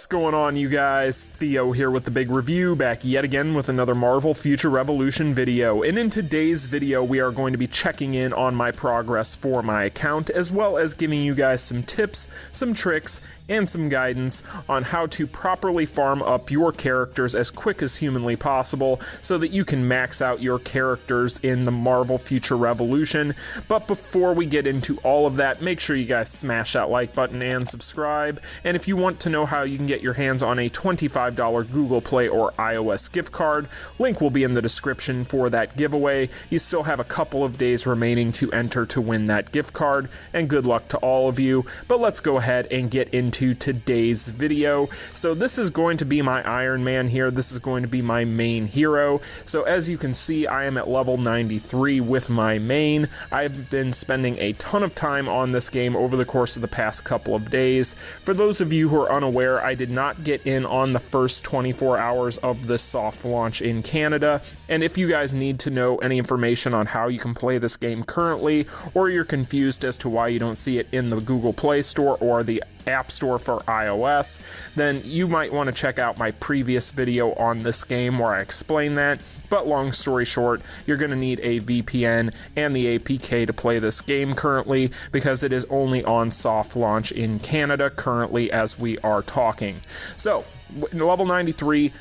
What's going on, you guys? Theo here with the big review, back yet again with another Marvel Future Revolution video. And in today's video, we are going to be checking in on my progress for my account, as well as giving you guys some tips, some tricks, and some guidance on how to properly farm up your characters as quick as humanly possible so that you can max out your characters in the Marvel Future Revolution. But before we get into all of that, make sure you guys smash that like button and subscribe. And if you want to know how you can get your hands on a $25 Google Play or iOS gift card, link will be in the description for that giveaway. You still have a couple of days remaining to enter to win that gift card, and good luck to all of you. But let's go ahead and get into today's video. So this is going to be my Iron Man here. This is going to be my main hero. So as you can see, I am at level 93 with my main. I've been spending a ton of time on this game over the course of the past couple of days. For those of you who are unaware, I did not get in on the first 24 hours of this soft launch in Canada, and if you guys need to know any information on how you can play this game currently, or you're confused as to why you don't see it in the Google Play Store or the App Store for iOS, then you might want to check out my previous video on this game where I explain that. But long story short, you're going to need a VPN and the APK to play this game currently, because it is only on soft launch in Canada currently as we are talking. So, level 93,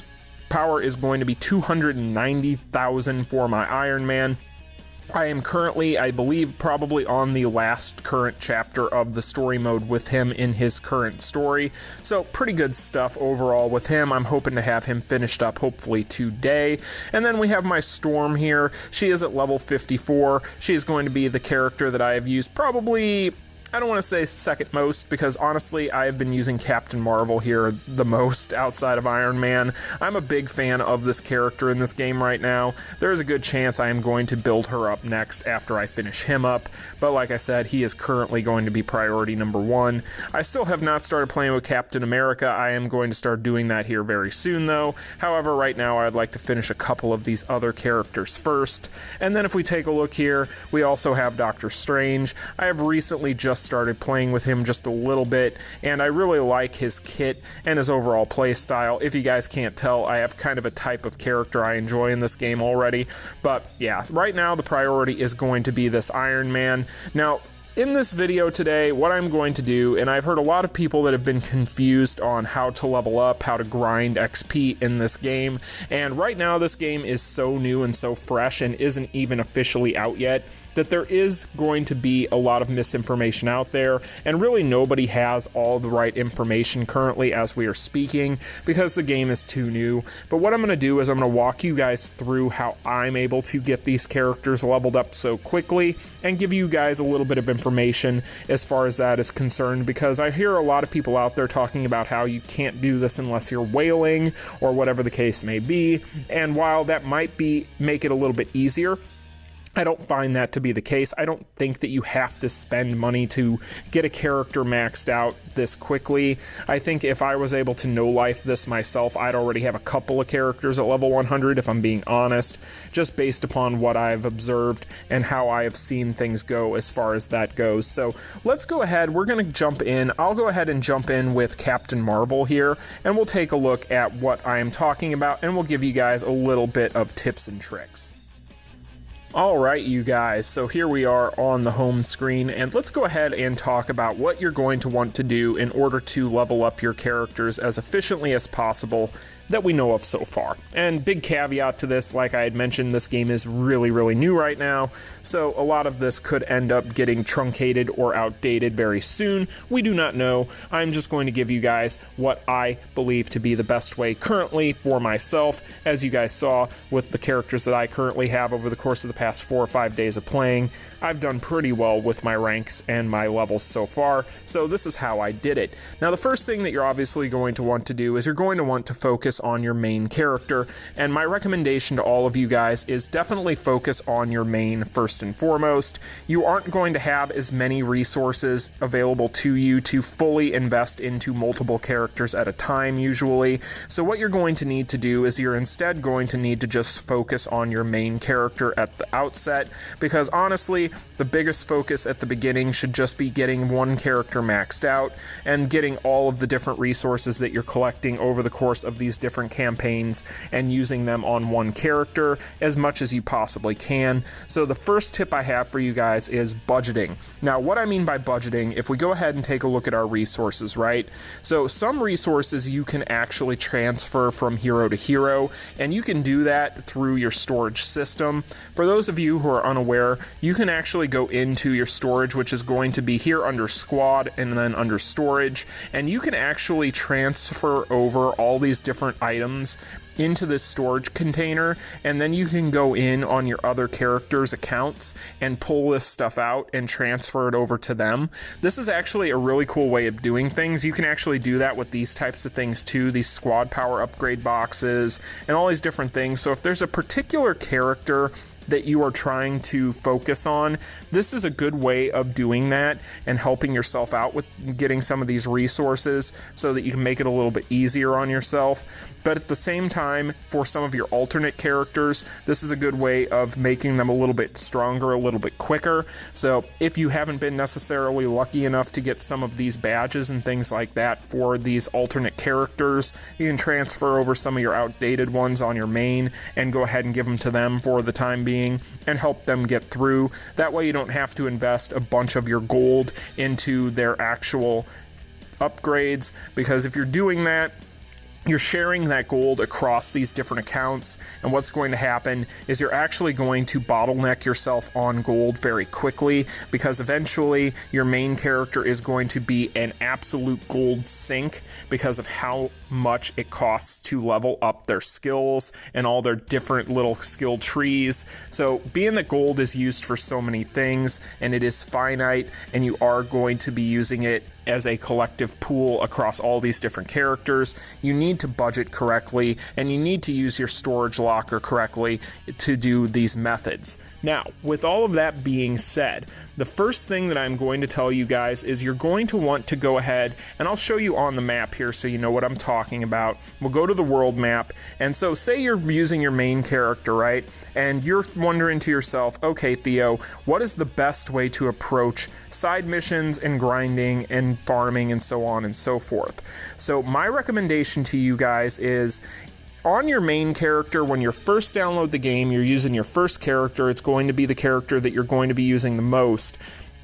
power is going to be 290,000 for my Iron Man. I am currently, I believe, probably on the last current chapter of the story mode with him in his current story. So pretty good stuff overall with him. I'm hoping to have him finished up hopefully today. And then we have my Storm here. She is at level 54. She is going to be the character that I have used probably, I don't want to say second most, because honestly I have been using Captain Marvel here the most outside of Iron Man. I'm a big fan of this character in this game right now. There's a good chance I am going to build her up next after I finish him up, but like I said, he is currently going to be priority number one. I still have not started playing with Captain America. I am going to start doing that here very soon though. However, right now I'd like to finish a couple of these other characters first. And then if we take a look here, we also have Doctor Strange. I have recently just started playing with him just a little bit, and I really like his kit and his overall play style. If you guys can't tell, I have kind of a type of character I enjoy in this game already. But yeah, right now the priority is going to be this Iron Man. Now, in this video today, what I'm going to do, and I've heard a lot of people that have been confused on how to level up, how to grind XP in this game, and right now this game is so new and so fresh and isn't even officially out yet, that there is going to be a lot of misinformation out there, and really nobody has all the right information currently as we are speaking, because the game is too new. But what I'm going to do is I'm going to walk you guys through how I'm able to get these characters leveled up so quickly, and give you guys a little bit of information as far as that is concerned, because I hear a lot of people out there talking about how you can't do this unless you're whaling, or whatever the case may be, and while that might make it a little bit easier, I don't find that to be the case. I don't think that you have to spend money to get a character maxed out this quickly. I think if I was able to no-life this myself, I'd already have a couple of characters at level 100, if I'm being honest, just based upon what I've observed and how I have seen things go as far as that goes. So let's go ahead. We're going to jump in. I'll go ahead and jump in with Captain Marvel here, and we'll take a look at what I am talking about, and we'll give you guys a little bit of tips and tricks. Alright, you guys, so here we are on the home screen, and let's go ahead and talk about what you're going to want to do in order to level up your characters as efficiently as possible that we know of so far. And big caveat to this, like I had mentioned, this game is really new right now, so a lot of this could end up getting truncated or outdated very soon. We do not know. I'm just going to give you guys what I believe to be the best way currently for myself. As you guys saw with the characters that I currently have over the course of the past 4 or 5 days of playing, I've done pretty well with my ranks and my levels so far, so this is how I did it. Now, the first thing that you're obviously going to want to do is you're going to want to focus on your main character, and my recommendation to all of you guys is definitely focus on your main first and foremost. You aren't going to have as many resources available to you to fully invest into multiple characters at a time usually, so what you're going to need to do is you're instead going to need to just focus on your main character at the outset, because honestly, honestly, the biggest focus at the beginning should just be getting one character maxed out and getting all of the different resources that you're collecting over the course of these different campaigns and using them on one character as much as you possibly can. So the first tip I have for you guys is budgeting. Now, what I mean by budgeting, if we go ahead and take a look at our resources, right? So some resources you can actually transfer from hero to hero, and you can do that through your storage system. For those of you who are unaware, you can actually go into your storage, which is going to be here under squad and then under storage, and you can actually transfer over all these different items into this storage container, and then you can go in on your other characters' accounts and pull this stuff out and transfer it over to them. This is actually a really cool way of doing things. You can actually do that with these types of things too, these squad power upgrade boxes and all these different things. So if there's a particular character that you are trying to focus on, this is a good way of doing that and helping yourself out with getting some of these resources so that you can make it a little bit easier on yourself. But at the same time, for some of your alternate characters, this is a good way of making them a little bit stronger, a little bit quicker. So if you haven't been necessarily lucky enough to get some of these badges and things like that for these alternate characters, you can transfer over some of your outdated ones on your main and go ahead and give them to them for the time being and help them get through. That way you don't have to invest a bunch of your gold into their actual upgrades, because if you're doing that, you're sharing that gold across these different accounts, and what's going to happen is you're actually going to bottleneck yourself on gold very quickly, because eventually your main character is going to be an absolute gold sink because of how much it costs to level up their skills and all their different little skill trees. So being that gold is used for so many things and it is finite, and you are going to be using it as a collective pool across all these different characters, you need to budget correctly and you need to use your storage locker correctly to do these methods. Now, with all of that being said, the first thing that I'm going to tell you guys is you're going to want to go ahead, and I'll show you on the map here so you know what I'm talking about. We'll go to the world map, and so say you're using your main character, right? And you're wondering to yourself, okay, Theo, what is the best way to approach side missions and grinding and farming and so on and so forth? So my recommendation to you guys is, on your main character, when you first download the game, you're using your first character, it's going to be the character that you're going to be using the most.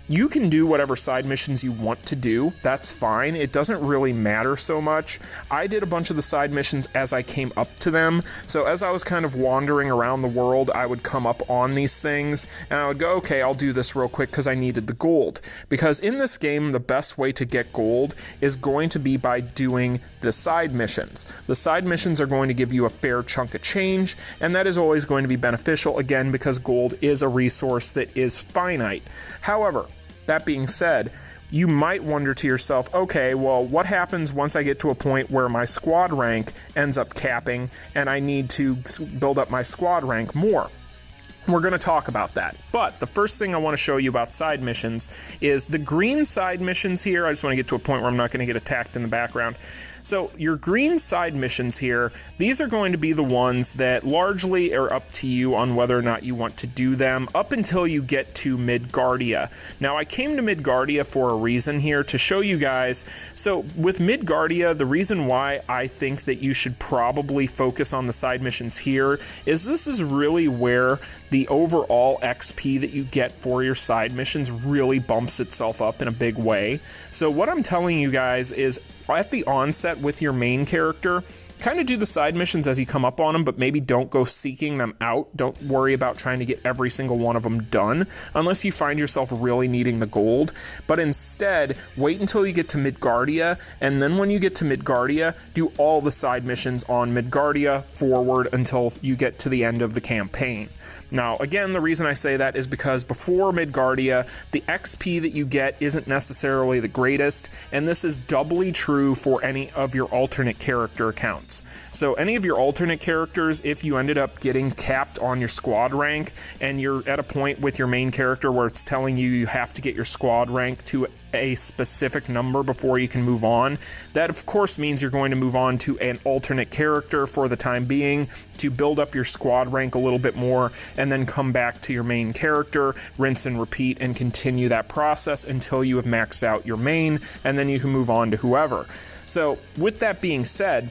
You can do whatever side missions you want to do. That's fine. It doesn't really matter so much. I did a bunch of the side missions as I came up to them. So as I was kind of wandering around the world, I would come up on these things and I would go, okay, I'll do this real quick because I needed the gold. Because in this game, the best way to get gold is going to be by doing the side missions. The side missions are going to give you a fair chunk of change, and that is always going to be beneficial, again, because gold is a resource that is finite. However, that being said, you might wonder to yourself, okay, well, what happens once I get to a point where my squad rank ends up capping and I need to build up my squad rank more? We're going to talk about that. But the first thing I want to show you about side missions is the green side missions here. I just want to get to a point where I'm not going to get attacked in the background. So your green side missions here, these are going to be the ones that largely are up to you on whether or not you want to do them up until you get to Midgardia. Now, I came to Midgardia for a reason here to show you guys. So with Midgardia, the reason why I think that you should probably focus on the side missions here is this is really where the overall XP that you get for your side missions really bumps itself up in a big way. So what I'm telling you guys is, at the onset with your main character, kind of do the side missions as you come up on them, but maybe don't go seeking them out. Don't worry about trying to get every single one of them done unless you find yourself really needing the gold. But instead, wait until you get to Midgardia, and then when you get to Midgardia, do all the side missions on Midgardia forward until you get to the end of the campaign. Now, again, the reason I say that is because before Midgardia, the XP that you get isn't necessarily the greatest, and this is doubly true for any of your alternate character accounts. rewards. So any of your alternate characters, if you ended up getting capped on your squad rank and you're at a point with your main character where it's telling you have to get your squad rank to a specific number before you can move on, that of course means you're going to move on to an alternate character for the time being to build up your squad rank a little bit more, and then come back to your main character, rinse and repeat, and continue that process until you have maxed out your main, and then you can move on to whoever. So with that being said,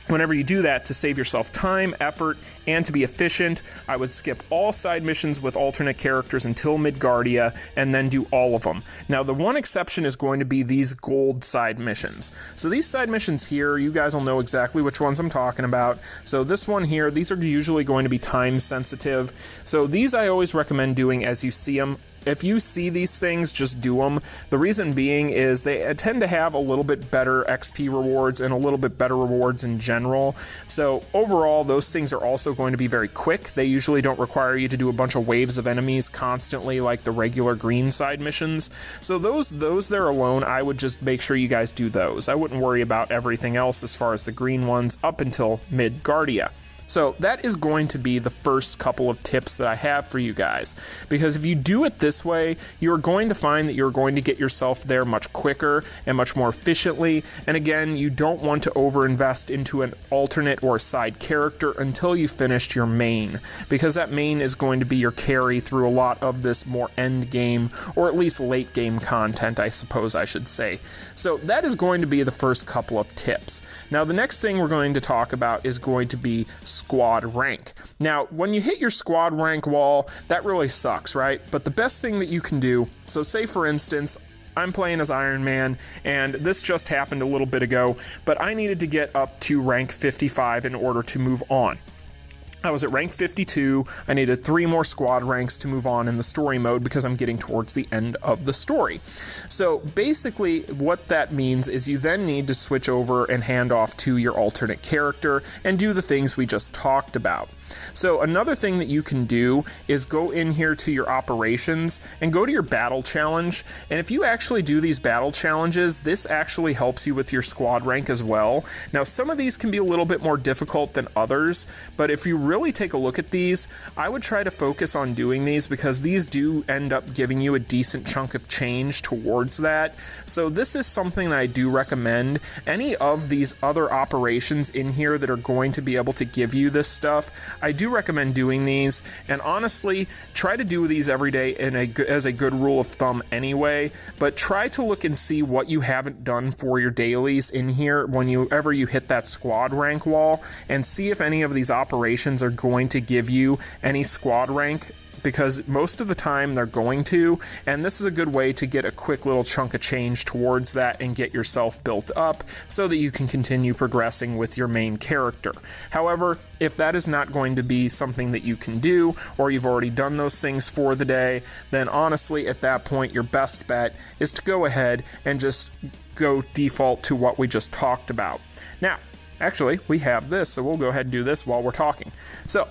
whenever you do that, to save yourself time, effort, and to be efficient, I would skip all side missions with alternate characters until Midgardia, and then do all of them. Now, the one exception is going to be these gold side missions. So these side missions here, you guys will know exactly which ones I'm talking about. So this one here, these are usually going to be time sensitive. So these I always recommend doing as you see them. If you see these things, just do them. The reason being is they tend to have a little bit better XP rewards and a little bit better rewards in general. So overall, those things are also going to be very quick. They usually don't require you to do a bunch of waves of enemies constantly like the regular green side missions. So those there alone, I would just make sure you guys do those. I wouldn't worry about everything else as far as the green ones up until Midgardia. So that is going to be the first couple of tips that I have for you guys, because if you do it this way, you're going to find that you're going to get yourself there much quicker and much more efficiently. And again, you don't want to overinvest into an alternate or a side character until you finished your main, because that main is going to be your carry through a lot of this more end game, or at least late game content, I suppose I should say. So that is going to be the first couple of tips. Now, the next thing we're going to talk about is going to be squad rank. Now, when you hit your squad rank wall, that really sucks, right? But the best thing that you can do, so say for instance, I'm playing as Iron Man, and this just happened a little bit ago, but I needed to get up to rank 55 in order to move on. I was at rank 52. I needed 3 more squad ranks to move on in the story mode because I'm getting towards the end of the story. So basically what that means is you then need to switch over and hand off to your alternate character and do the things we just talked about. So another thing that you can do is go in here to your operations and go to your battle challenge. And if you actually do these battle challenges, this actually helps you with your squad rank as well. Now, some of these can be a little bit more difficult than others, but if you really take a look at these, I would try to focus on doing these because these do end up giving you a decent chunk of change towards that. So this is something that I do recommend. Any of these other operations in here that are going to be able to give you this stuff, I do recommend doing these, and honestly, try to do these every day as a good rule of thumb anyway, but try to look and see what you haven't done for your dailies in here whenever you hit that squad rank wall, and see if any of these operations are going to give you any squad rank, because most of the time they're going to, and this is a good way to get a quick little chunk of change towards that and get yourself built up so that you can continue progressing with your main character. However, if that is not going to be something that you can do, or you've already done those things for the day, then honestly at that point your best bet is to go ahead and just go default to what we just talked about. Now, actually we have this, so we'll go ahead and do this while we're talking. So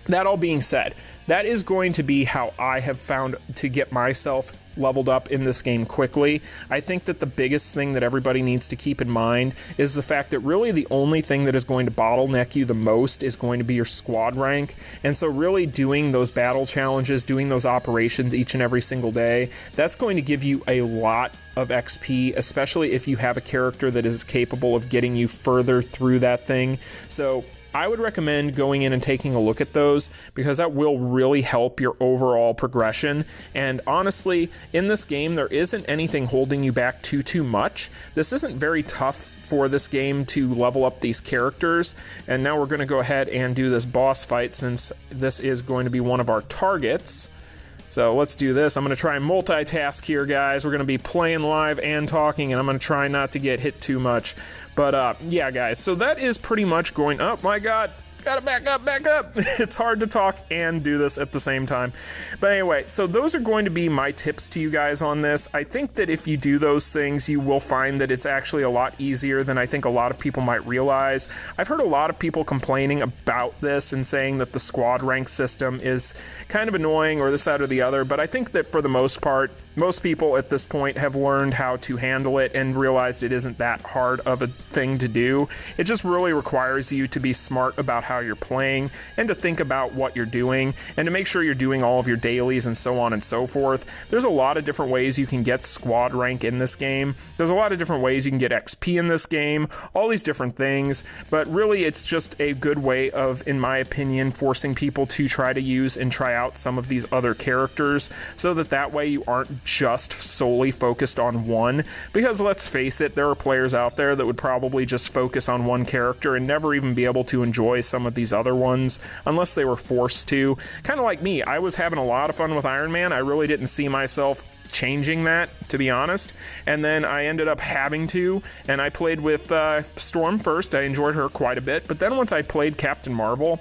that all being said, that is going to be how I have found to get myself leveled up in this game quickly. I think that the biggest thing that everybody needs to keep in mind is the fact that really the only thing that is going to bottleneck you the most is going to be your squad rank. And so really doing those battle challenges, doing those operations each and every single day, that's going to give you a lot of XP, especially if you have a character that is capable of getting you further through that thing. So I would recommend going in and taking a look at those, because that will really help your overall progression. And honestly, in this game, there isn't anything holding you back too much. This isn't very tough for this game to level up these characters. And now we're going to go ahead and do this boss fight, since this is going to be one of our targets. So let's do this. I'm going to try and multitask here, guys. We're going to be playing live and talking, and I'm going to try not to get hit too much. But yeah, guys, so that is pretty much going up. My God, gotta back up. It's hard to talk and do this at the same time. But anyway, so those are going to be my tips to you guys on this. I think that if you do those things, you will find that it's actually a lot easier than I think a lot of people might realize. I've heard a lot of people complaining about this and saying that the squad rank system is kind of annoying or this, that, or the other, but I think that for the most part, most people at this point have learned how to handle it and realized it isn't that hard of a thing to do. It just really requires you to be smart about how you're playing and to think about what you're doing and to make sure you're doing all of your dailies and so on and so forth. There's a lot of different ways you can get squad rank in this game. There's a lot of different ways you can get XP in this game, all these different things, but really it's just a good way of, in my opinion, forcing people to try to use and try out some of these other characters so that way you aren't just solely focused on one, because let's face it, there are players out there that would probably just focus on one character and never even be able to enjoy some of these other ones unless they were forced to. Kind of like me, I was having a lot of fun with Iron Man. I really didn't see myself changing that, to be honest, and then I ended up having to, and I played with Storm first. I enjoyed her quite a bit, but then once I played Captain Marvel,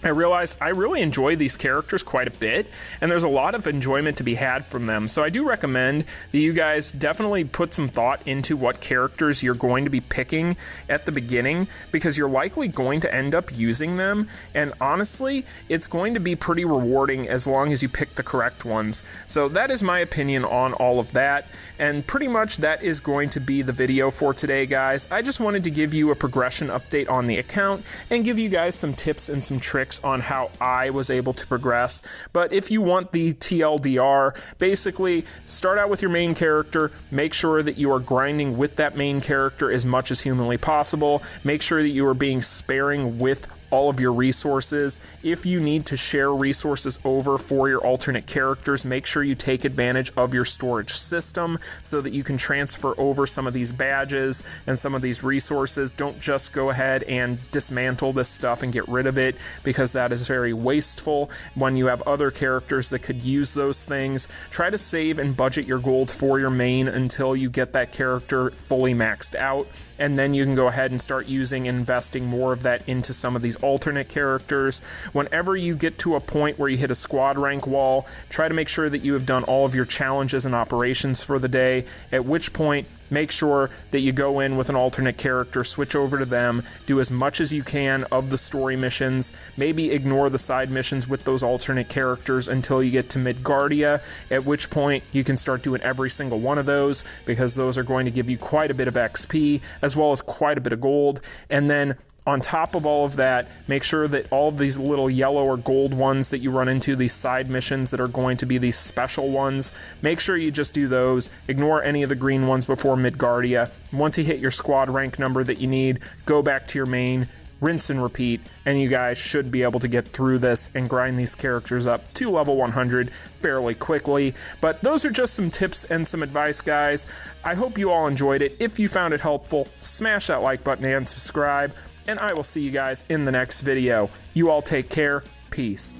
I realized I really enjoy these characters quite a bit, and there's a lot of enjoyment to be had from them. So I do recommend that you guys definitely put some thought into what characters you're going to be picking at the beginning, because you're likely going to end up using them, and honestly, it's going to be pretty rewarding as long as you pick the correct ones. So that is my opinion on all of that, and pretty much that is going to be the video for today, guys. I just wanted to give you a progression update on the account and give you guys some tips and some tricks on how I was able to progress. But if you want the TLDR, basically start out with your main character, make sure that you are grinding with that main character as much as humanly possible, make sure that you are being sparing with all of your resources. If you need to share resources over for your alternate characters, make sure you take advantage of your storage system so that you can transfer over some of these badges and some of these resources. Don't just go ahead and dismantle this stuff and get rid of it, because that is very wasteful when you have other characters that could use those things. Try to save and budget your gold for your main until you get that character fully maxed out, and then you can go ahead and start using and investing more of that into some of these alternate characters. Whenever you get to a point where you hit a squad rank wall, try to make sure that you have done all of your challenges and operations for the day, at which point make sure that you go in with an alternate character, switch over to them, do as much as you can of the story missions, maybe ignore the side missions with those alternate characters until you get to Midgardia, at which point you can start doing every single one of those, because those are going to give you quite a bit of XP as well as quite a bit of gold. And then on top of all of that, make sure that all of these little yellow or gold ones that you run into, these side missions that are going to be these special ones, make sure you just do those. Ignore any of the green ones before Midgardia. Once you hit your squad rank number that you need, go back to your main, rinse and repeat, and you guys should be able to get through this and grind these characters up to level 100 fairly quickly. But those are just some tips and some advice, guys. I hope you all enjoyed it. If you found it helpful, smash that like button and subscribe, and I will see you guys in the next video. You all take care. Peace.